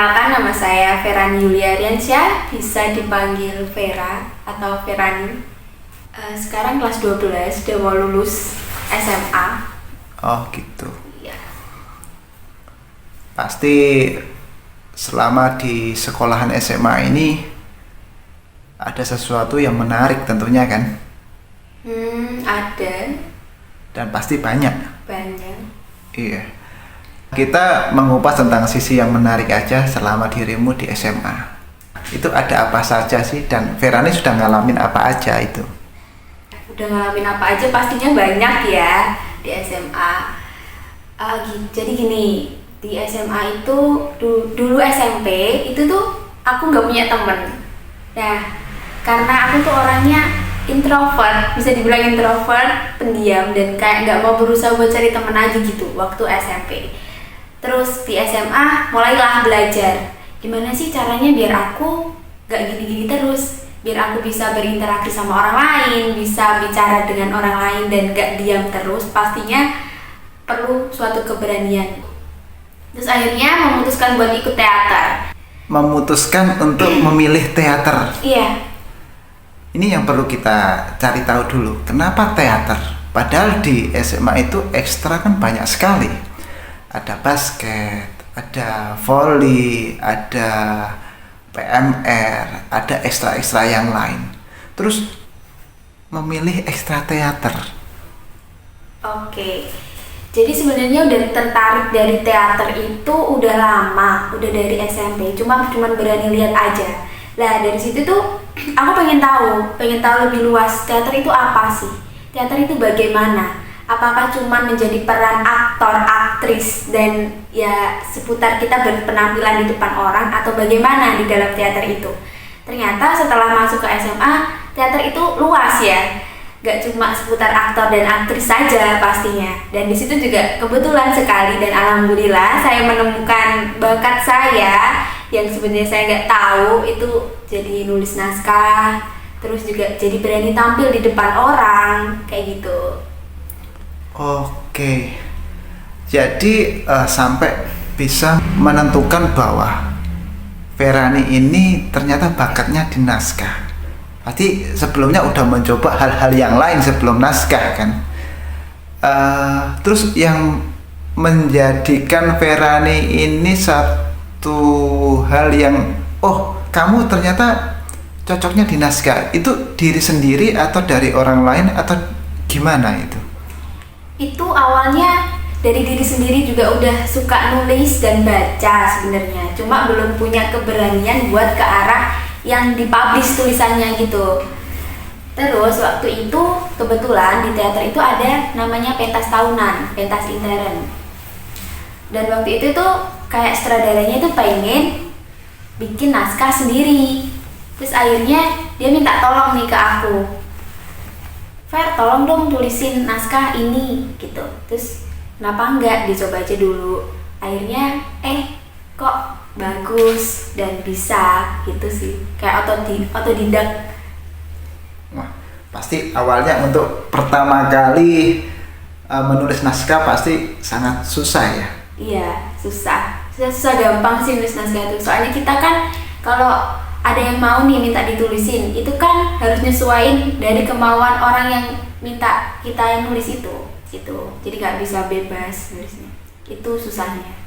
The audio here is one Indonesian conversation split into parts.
Perkenalkan, nama saya Ferani Yulia Riansyah, bisa dipanggil Vera atau Ferani. Sekarang kelas 12, udah mau lulus SMA. Oh gitu. Iya. Pasti selama di sekolahan SMA ini ada sesuatu yang menarik tentunya kan? Ada. Dan pasti banyak. Banyak. Iya. Kita mengupas tentang sisi yang menarik aja selama dirimu di SMA. Itu ada apa saja sih? Dan Verani sudah ngalamin apa aja itu? Udah ngalamin apa aja pastinya banyak ya di SMA. Jadi gini, di SMA itu dulu SMP itu tuh aku nggak punya temen. Nah, karena aku tuh orangnya introvert, bisa dibilang introvert, pendiam, dan kayak nggak mau berusaha buat cari temen aja gitu waktu SMP. Terus di SMA mulailah belajar gimana sih caranya biar aku gak gini-gini terus, biar aku bisa berinteraksi sama orang lain, bisa bicara dengan orang lain dan gak diam terus. Pastinya perlu suatu keberanian. Terus akhirnya memutuskan buat ikut teater. Memutuskan untuk memilih teater. Iya. Ini yang perlu kita cari tahu dulu. Kenapa teater? Padahal di SMA itu ekstra kan banyak sekali. Ada basket, ada volley, ada PMR, ada ekstra-ekstra yang lain. Terus memilih ekstra teater. Oke. Jadi sebenarnya udah tertarik dari teater itu udah lama, udah dari SMP. Cuman berani lihat aja. Lah dari situ tuh aku pengen tahu lebih luas teater itu apa sih? Teater itu bagaimana? Apakah cuma menjadi peran aktor, aktris, dan ya seputar kita berpenampilan di depan orang, atau bagaimana di dalam teater itu? Ternyata setelah masuk ke SMA, teater itu luas ya, gak cuma seputar aktor dan aktris saja pastinya. Dan di situ juga kebetulan sekali dan alhamdulillah saya menemukan bakat saya yang sebenarnya saya gak tahu, itu jadi nulis naskah, terus juga jadi berani tampil di depan orang, kayak gitu. Oke, jadi sampai bisa menentukan bahwa Verani ini ternyata bakatnya di naskah. Berarti sebelumnya udah mencoba hal-hal yang lain sebelum naskah kan? Terus yang menjadikan Verani ini satu hal yang, oh kamu ternyata cocoknya di naskah, itu diri sendiri atau dari orang lain atau gimana itu? Itu awalnya dari diri sendiri, juga udah suka nulis dan baca sebenarnya, cuma belum punya keberanian buat ke arah yang dipublish tulisannya gitu. Terus waktu itu kebetulan di teater itu ada namanya pentas tahunan, pentas intern. Dan waktu itu tuh kayak sutradaranya tuh pengen bikin naskah sendiri. Terus akhirnya dia minta tolong nih ke aku, Fer, tolong dong tulisin naskah ini gitu. Terus kenapa enggak dicoba aja dulu. Akhirnya kok bagus dan bisa gitu sih. Kayak otodidak. Wah, pasti awalnya untuk pertama kali menulis naskah pasti sangat susah ya. Iya, susah gampang sih nulis naskah itu. Soalnya kita kan kalau ada yang mau nih minta ditulisin, itu kan harus nyesuaiin dari kemauan orang yang minta kita yang nulis itu gitu. Jadi nggak bisa bebas nulisnya, itu susahnya.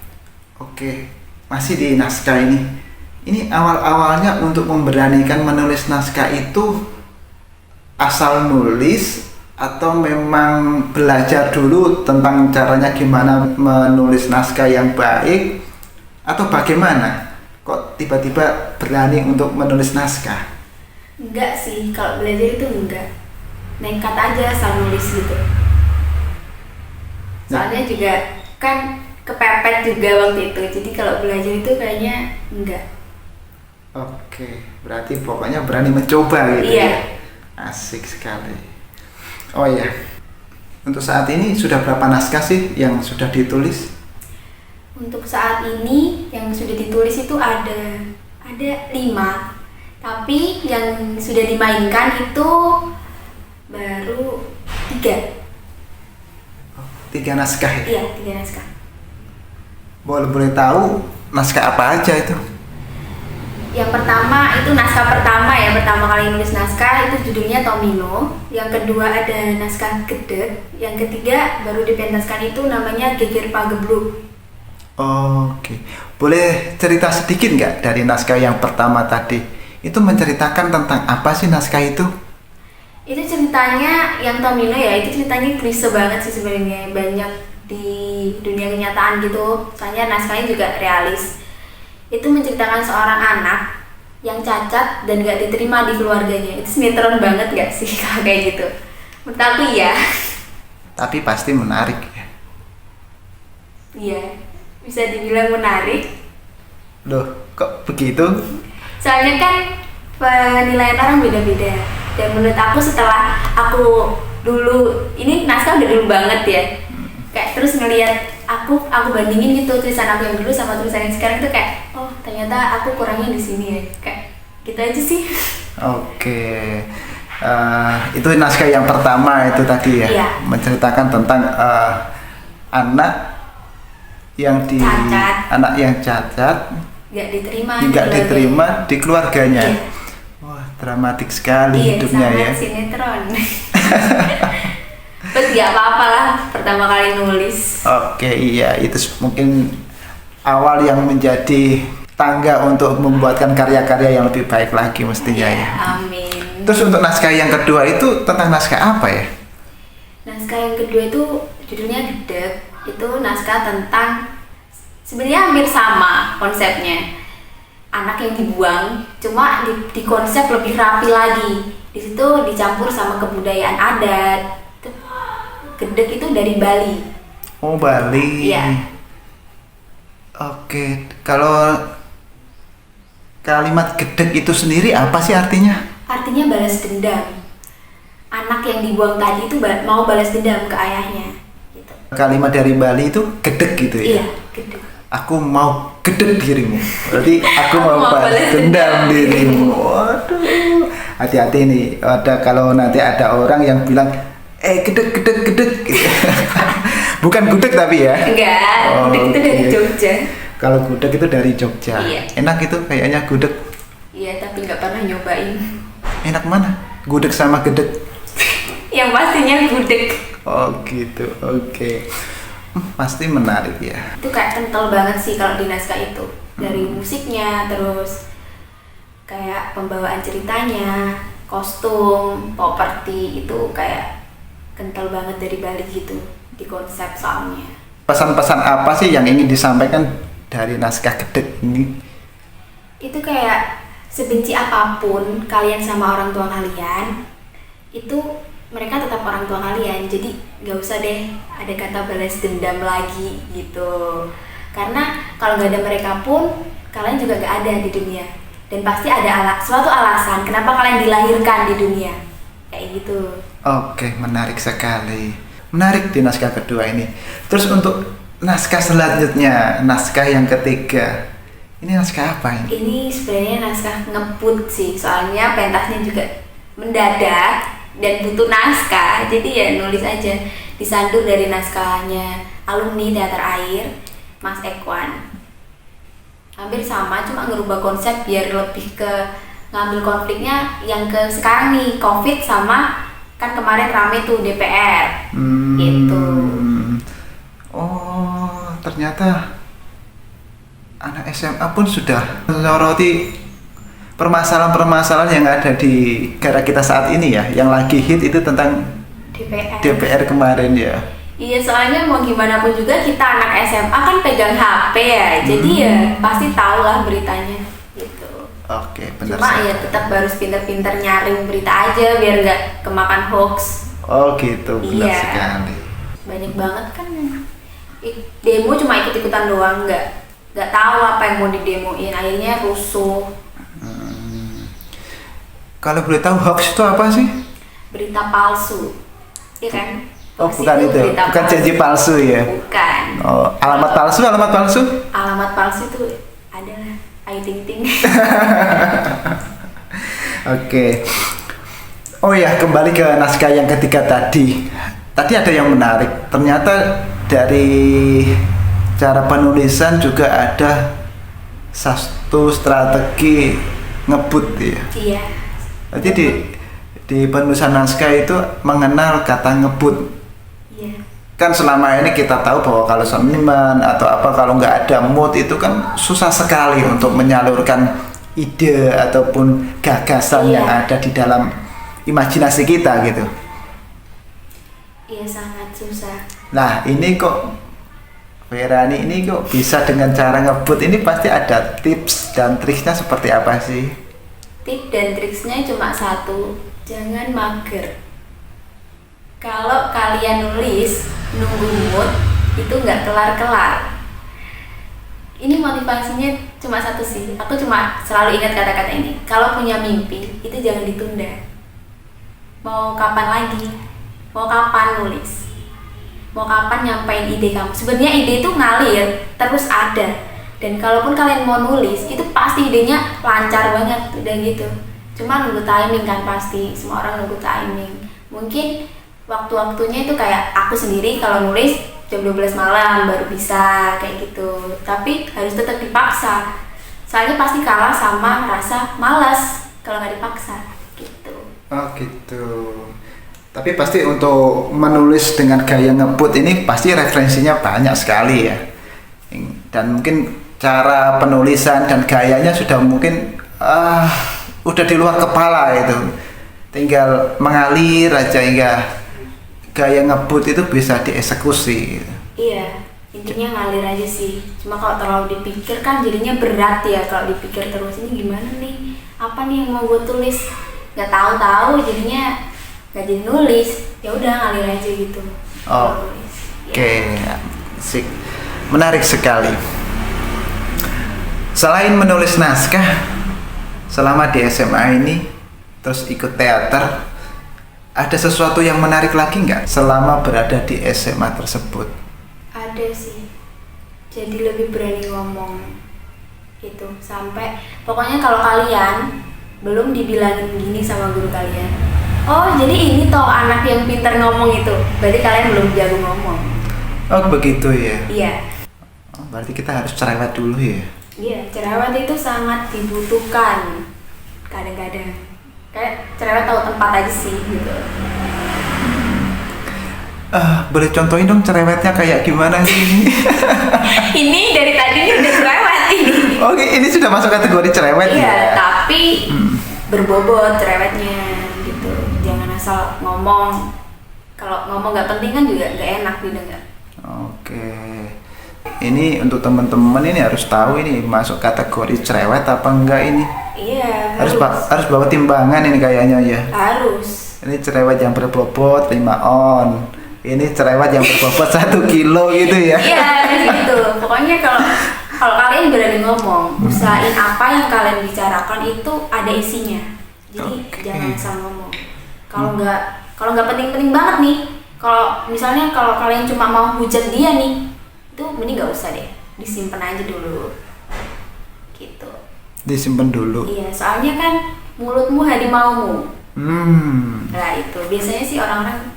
Oke, masih di naskah ini awal-awalnya untuk memberanikan menulis naskah itu asal nulis atau memang belajar dulu tentang caranya gimana menulis naskah yang baik, atau bagaimana? Kok tiba-tiba berani untuk menulis naskah? Enggak sih, kalau belajar itu enggak. Nekat aja asal nulis gitu. Soalnya juga kan kepepet juga waktu itu. Jadi kalau belajar itu kayaknya enggak. Oke, berarti pokoknya berani mencoba gitu. Iya. Ya? Asik sekali. Oh iya, untuk saat ini sudah berapa naskah sih yang sudah ditulis? Untuk saat ini yang sudah ditulis itu ada 5, tapi yang sudah dimainkan itu baru 3. 3 naskah ya? Iya, 3 naskah. Boleh tahu naskah apa aja itu? Yang pertama itu naskah pertama ya, pertama kali nulis naskah itu judulnya Tomino. Yang kedua ada naskah Gedeg. Yang ketiga baru dipentaskan itu namanya Geger Pagebluk. Oke, boleh cerita sedikit nggak dari naskah yang pertama tadi? Itu menceritakan tentang apa sih naskah itu? Itu ceritanya yang Tomino ya, itu ceritanya klise banget sih sebenarnya, banyak di dunia kenyataan gitu. Soalnya naskahnya juga realis. Itu menceritakan seorang anak yang cacat dan gak diterima di keluarganya. Itu sinetron banget gak sih kalau kayak gitu? Menurut aku iya. Tapi pasti menarik ya. Iya, bisa dibilang menarik. Loh, kok begitu? Soalnya kan penilaian orang beda-beda. Dan menurut aku setelah aku dulu, ini naskah udah dulu banget ya. Kayak terus ngelihat aku bandingin gitu tulisan aku yang dulu sama tulisan yang sekarang itu kayak, oh ternyata aku kurangnya di sini ya. Kayak gitu aja sih. Oke. Itu naskah yang pertama itu tadi ya. Iya. Menceritakan tentang anak yang anak yang cacat nggak diterima di keluarganya. Iya. Wah, dramatik sekali Iya, hidupnya sangat ya. sinetron. Terus gak apa-apa lah pertama kali nulis. Oke, iya, itu mungkin awal yang menjadi tangga untuk membuatkan karya-karya yang lebih baik lagi mestinya Iya, ya. amin. Terus untuk naskah yang kedua itu tentang naskah apa ya? Naskah yang kedua itu judulnya Gedeg. Itu naskah tentang sebenarnya hampir sama konsepnya. Anak yang dibuang, cuma di konsep lebih rapi lagi. Di situ dicampur sama kebudayaan adat. Gedeg itu dari Bali. Oh, Bali. Iya. Oke, kalau kalimat gedeg itu sendiri apa sih artinya? Artinya balas dendam. Anak yang dibuang tadi itu mau balas dendam ke ayahnya. Gitu. Kalimat dari Bali itu gedeg gitu ya? Iya, gedeg. Aku mau gedeg dirimu. Berarti aku mau balas dendam dirimu. Waduh. Hati-hati nih. Kalau nanti ada orang yang bilang gedeg gitu. Bukan gudeg tapi ya? Enggak, gudeg itu dari Jogja. Kalau gudeg itu dari Jogja. Iya. Enak itu kayaknya gudeg. Iya, tapi nggak pernah nyobain. Enak mana? Gudeg sama gedeg? Yang pastinya gudeg. Oh gitu, oke. Pasti menarik ya. Itu kayak kental banget sih kalau di naskah itu. Dari musiknya, terus kayak pembawaan ceritanya, kostum, properti itu kayak kental banget dari Bali gitu di konsep soalnya. Pesan-pesan apa sih yang ingin disampaikan dari naskah gedeg ini? Itu kayak sebenci apapun kalian sama orang tua kalian, itu mereka tetap orang tua kalian. Jadi gak usah deh ada kata balas dendam lagi gitu. Karena kalau gak ada mereka pun kalian juga gak ada di dunia. Dan pasti ada suatu alasan kenapa kalian dilahirkan di dunia. Kayak gitu. Oke, menarik sekali. Menarik di naskah kedua ini. Terus untuk naskah selanjutnya, naskah yang ketiga. Ini naskah apa ini? Ini sebenarnya naskah ngebut sih, soalnya pentasnya juga mendadak dan butuh naskah. Jadi ya nulis aja. Disandur dari naskahnya alumni Teater Air, Mas Ekwan. Hampir sama, cuma ngerubah konsep biar lebih ke ngambil konfliknya yang ke sekarang nih, COVID sama kan kemarin rame tuh DPR gitu. Oh, ternyata anak SMA pun sudah menyoroti permasalahan-permasalahan yang ada di negara kita saat ini ya. Yang lagi hit itu tentang DPR kemarin ya. Iya, soalnya mau gimana pun juga kita anak SMA kan pegang HP ya, jadi ya pasti tahu lah beritanya gitu. Oke, benar. Cuma ya tetap harus pinter-pinter nyaring berita aja biar nggak kemakan hoax. Oh gitu, benar Iya. sekali. Banyak banget kan demo cuma ikut-ikutan doang, nggak tahu apa yang mau didemoin, akhirnya rusuh. Kalau boleh tahu hoax itu apa sih? Berita palsu, iya kan? Oh Hoax bukan itu, berita bukan janji palsu ya? Bukan. Oh, alamat palsu? Alamat palsu itu adalah Ayu Ting Ting. Oke. Oh ya, kembali ke naskah yang ketiga tadi. Tadi ada yang menarik. Ternyata dari cara penulisan juga ada satu strategi ngebut ya. Iya. Jadi di penulisan naskah itu mengenal kata ngebut. Iya. Kan selama ini kita tahu bahwa kalau seniman atau apa kalau nggak ada mood itu kan susah sekali untuk menyalurkan ide ataupun gagasan yang ada di dalam imajinasi kita gitu. Iya, sangat susah. Nah ini kok Verani ini kok bisa dengan cara ngebut ini pasti ada tips dan triksnya seperti apa sih? Tips dan triksnya cuma satu, jangan mager. Kalau kalian nulis nunggu mood itu nggak kelar-kelar. Ini motivasinya cuma satu sih. Aku cuma selalu ingat kata-kata ini. Kalau punya mimpi itu jangan ditunda. Mau kapan lagi? Mau kapan nulis? Mau kapan nyampein ide kamu? Sebenarnya ide itu ngalir, terus ada. Dan kalaupun kalian mau nulis, itu pasti idenya lancar banget, udah gitu. Cuma nunggu timing kan pasti, semua orang nunggu timing. Mungkin waktu-waktunya itu kayak aku sendiri kalau nulis jam 12 malam baru bisa kayak gitu. Tapi harus tetap dipaksa. Soalnya pasti kalah sama rasa malas kalau nggak dipaksa gitu. Oh gitu. Tapi pasti untuk menulis dengan gaya ngebut ini pasti referensinya banyak sekali ya. Dan mungkin cara penulisan dan gayanya sudah mungkin udah di luar kepala itu. Tinggal mengalir aja hingga gaya ngebut itu bisa dieksekusi gitu. Iya, intinya ngalir aja sih. Cuma kalau terlalu dipikir kan jadinya berat ya kalau dipikir terus, ini gimana nih? Apa nih yang mau gue tulis? Gak tahu-tahu jadinya gak jadi nulis. Ya udah ngalir aja gitu. Oh, oke. Menarik sekali. Selain menulis naskah selama di SMA ini terus ikut teater, ada sesuatu yang menarik lagi nggak selama berada di SMA tersebut? Ada sih, jadi lebih berani ngomong gitu. Sampai pokoknya kalau kalian belum dibilangin gini sama guru kalian, oh jadi ini toh anak yang pintar ngomong itu, berarti kalian belum jago ngomong. Oh begitu ya? Iya. Oh, berarti kita harus cerewet dulu ya? Iya, cerewet itu sangat dibutuhkan kadang-kadang. Kayak cerewet tahu tempat aja sih gitu. Boleh contohin dong cerewetnya kayak gimana sih ini? Ini dari tadi udah cerewet ini. Oke, ini sudah masuk kategori cerewet ya? Iya, tapi berbobot cerewetnya gitu. Jangan asal ngomong. Kalau ngomong nggak penting kan juga nggak enak didengar. Oke. Ini untuk teman-teman ini harus tahu ini masuk kategori cerewet apa enggak ini? Iya, Harus bawa timbangan ini kayaknya ya. Harus. Ini cerewet yang berbobot 5 on. Ini cerewet yang berbobot 1 kilo gitu ya. Iya, gitu. Pokoknya kalau kalian berani ngomong, usahain apa yang kalian bicarakan itu ada isinya. Jadi jangan asal ngomong. Kalau nggak penting-penting banget nih. Kalau misalnya kalau kalian cuma mau hujat dia nih, itu mending nggak usah deh, disimpan aja dulu. Gitu. Disimpan dulu. Iya, soalnya kan mulutmu harimaumu. Nah itu biasanya sih orang-orang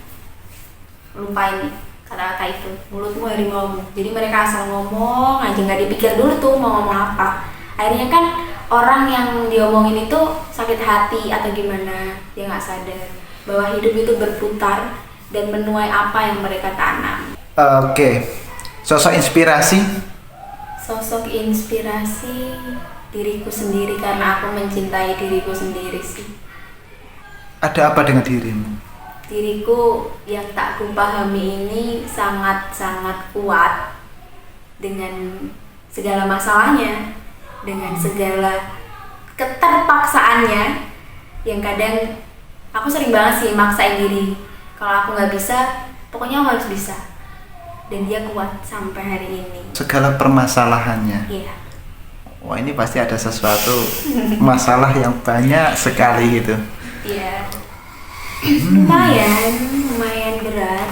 lupain kata-kata itu, mulutmu harimaumu. Jadi mereka asal ngomong aja, nggak dipikir dulu tuh mau ngomong apa. Akhirnya kan orang yang diomongin itu sakit hati atau gimana, dia nggak sadar bahwa hidup itu berputar dan menuai apa yang mereka tanam. Oke. Sosok inspirasi? Sosok inspirasi diriku sendiri karena aku mencintai diriku sendiri sih. Ada apa dengan dirimu? Diriku yang tak kupahami ini sangat-sangat kuat dengan segala masalahnya, dengan segala keterpaksaannya yang kadang aku sering banget sih maksain diri. Kalau aku nggak bisa, pokoknya aku harus bisa. Dan dia kuat sampai hari ini. Segala permasalahannya. Iya. Wah ini pasti ada sesuatu masalah yang banyak sekali gitu. Iya. Lumayan berat.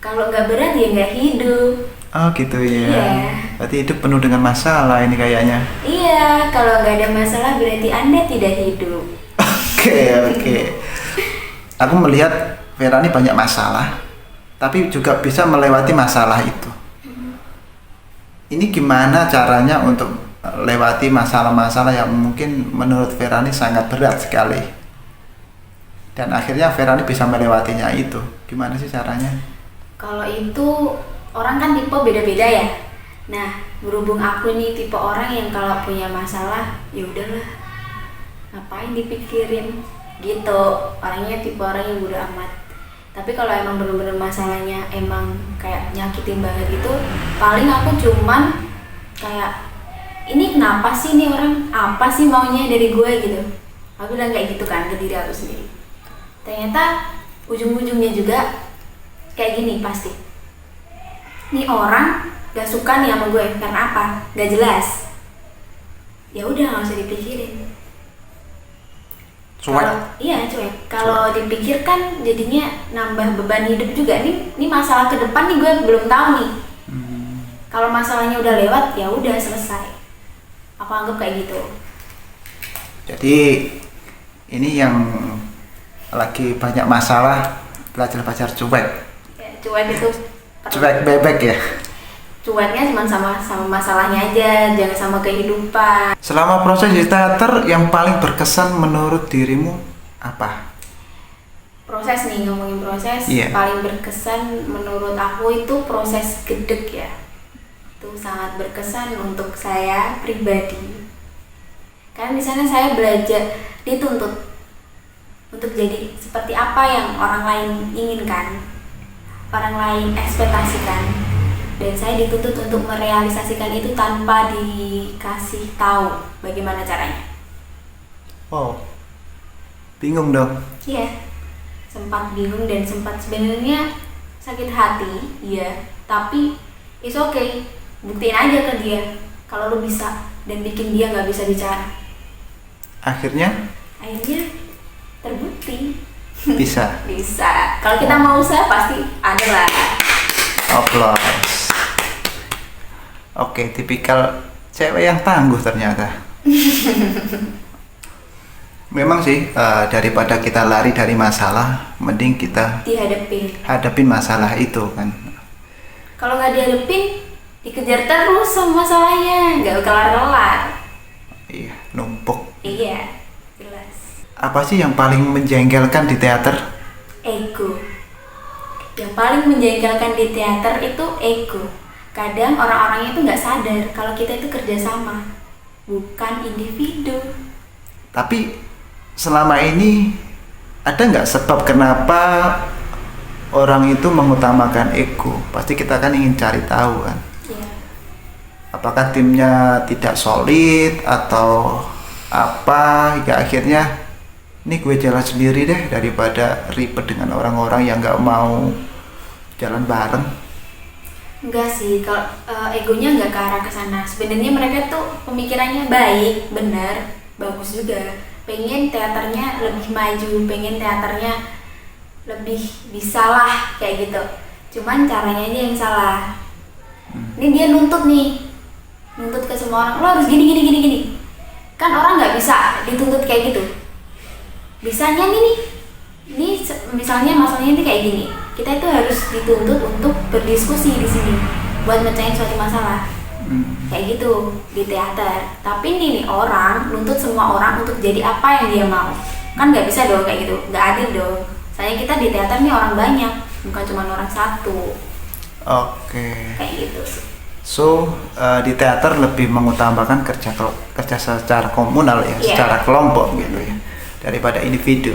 Kalau nggak berat ya nggak hidup. Oh gitu ya. Iya. Berarti hidup penuh dengan masalah ini kayaknya. Iya, kalau nggak ada masalah berarti Anda tidak hidup. Oke. Aku melihat Vera ini banyak masalah, tapi juga bisa melewati masalah itu. Ini gimana caranya untuk lewati masalah-masalah yang mungkin menurut Ferani sangat berat sekali. Dan akhirnya Ferani bisa melewatinya itu. Gimana sih caranya? Kalau itu orang kan tipe beda-beda ya. Nah, berhubung aku nih tipe orang yang kalau punya masalah, ya udahlah, ngapain dipikirin gitu. Orangnya tipe orang yang bodo amat. Tapi kalau emang bener-bener masalahnya emang kayak nyakitin banget gitu, paling aku cuman kayak, ini kenapa sih nih orang, apa sih maunya dari gue gitu. Aku bilang kayak gitu kan ke diri aku sendiri. Ternyata ujung-ujungnya juga kayak gini pasti. Nih orang gak suka nih sama gue, karena apa? Gak jelas. Ya udah, nggak usah dipikirin. Iya cuek. Kalau dipikirkan jadinya nambah beban hidup juga. Ini masalah ke depan nih gue belum tahu nih. Kalau masalahnya udah lewat, ya udah selesai. Aku anggap kayak gitu. Jadi ini yang lagi banyak masalah, belajar cuek. Ya, cuek itu. Cuek bebek ya. Cueknya cuma sama masalahnya aja, jangan sama kehidupan. Selama proses di teater yang paling berkesan menurut dirimu apa? Proses nih, ngomongin proses, paling berkesan menurut aku itu proses gedek ya. Itu sangat berkesan untuk saya pribadi. Karena di sana saya belajar, dituntut untuk jadi seperti apa yang orang lain inginkan, orang lain ekspektasikan. Dan saya dituntut untuk merealisasikan itu tanpa dikasih tahu bagaimana caranya. Oh, bingung dong? Iya, sempat bingung dan sempat sebenarnya sakit hati, iya. Tapi it's okay, buktiin aja ke dia kalau lu bisa dan bikin dia nggak bisa bicara. Akhirnya terbukti. Bisa. Bisa. Kalau kita mau usaha pasti ada lah. Applause. Oke, tipikal cewek yang tangguh ternyata. Memang sih, daripada kita lari dari masalah, mending kita hadapin masalah itu kan. Kalau nggak dihadapin, dikejar terus sama masalahnya, nggak kelar-kelar. Iya, numpuk. Iya, jelas. Apa sih yang paling menjengkelkan di teater? Ego. Yang paling menjengkelkan di teater itu ego. Kadang orang-orangnya itu nggak sadar kalau kita itu kerjasama, bukan individu. Tapi selama ini ada nggak sebab kenapa orang itu mengutamakan ego? Pasti kita kan ingin cari tahu kan. Yeah. Apakah timnya tidak solid atau apa? Hingga akhirnya ini gue jalan sendiri deh daripada ribet dengan orang-orang yang nggak mau jalan bareng. Enggak sih, kalau egonya nggak ke arah ke sana. Sebenarnya mereka tuh pemikirannya baik, benar, bagus juga. Pengen teaternya lebih maju, pengen teaternya lebih bisa lah kayak gitu. Cuman caranya aja yang salah. Ini dia nuntut ke semua orang, lo harus gini. Kan orang nggak bisa dituntut kayak gitu. Bisanya ini misalnya masalahnya ini kayak gini. Kita itu harus dituntut untuk berdiskusi di sini buat mecahin suatu masalah. Kayak gitu di teater. Tapi nih orang nuntut semua orang untuk jadi apa yang dia mau. Kan nggak bisa dong kayak gitu, nggak adil dong. Sayang kita di teater nih orang banyak, bukan cuma orang satu. Oke. Kayak gitu sih. So di teater lebih mengutamakan kerja secara komunal ya, secara kelompok gitu ya, daripada individu.